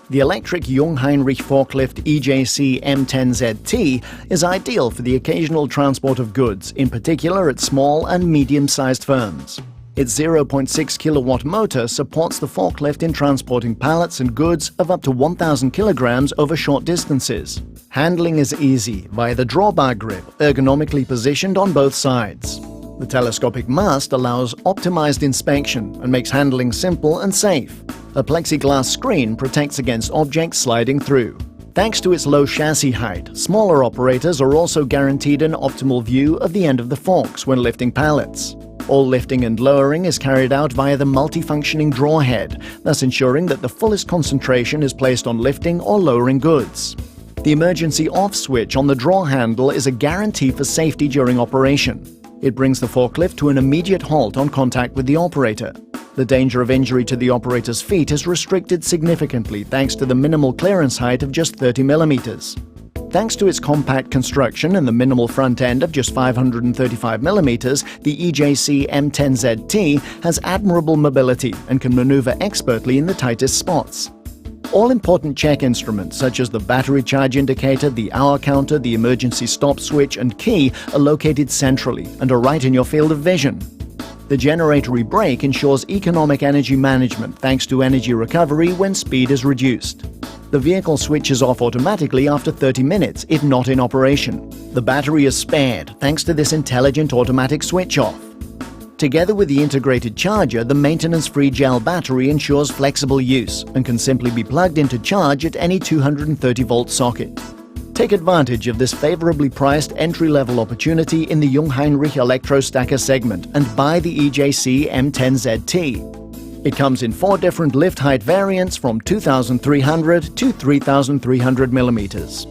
The electric Jungheinrich forklift EJC M10 ZT is ideal for the occasional transport of goods, in particular at small and medium-sized firms. Its 0.6 kilowatt motor supports the forklift in transporting pallets and goods of up to 1,000 kilograms over short distances. Handling is easy via the drawbar grip, ergonomically positioned on both sides. The telescopic mast allows optimized inspection and makes handling simple and safe. A plexiglass screen protects against objects sliding through. Thanks to its low chassis height, smaller operators are also guaranteed an optimal view of the end of the forks when lifting pallets. All lifting and lowering is carried out via the multifunctioning draw head, thus ensuring that the fullest concentration is placed on lifting or lowering goods. The emergency off switch on the draw handle is a guarantee for safety during operation. It brings the forklift to an immediate halt on contact with the operator. The danger of injury to the operator's feet is restricted significantly thanks to the minimal clearance height of just 30 millimeters. Thanks to its compact construction and the minimal front end of just 535 millimeters, the EJC M10 ZT has admirable mobility and can maneuver expertly in the tightest spots. All important check instruments such as the battery charge indicator, the hour counter, the emergency stop switch and key are located centrally and are right in your field of vision. The generatory brake ensures economic energy management thanks to energy recovery when speed is reduced. The vehicle switches off automatically after 30 minutes if not in operation. The battery is spared thanks to this intelligent automatic switch off. Together with the integrated charger, the maintenance-free gel battery ensures flexible use and can simply be plugged into charge at any 230-volt socket. Take advantage of this favorably priced entry-level opportunity in the Jungheinrich Electrostacker segment and buy the EJC M10 ZT. It comes in 4 different lift height variants from 2,300 to 3,300 millimeters.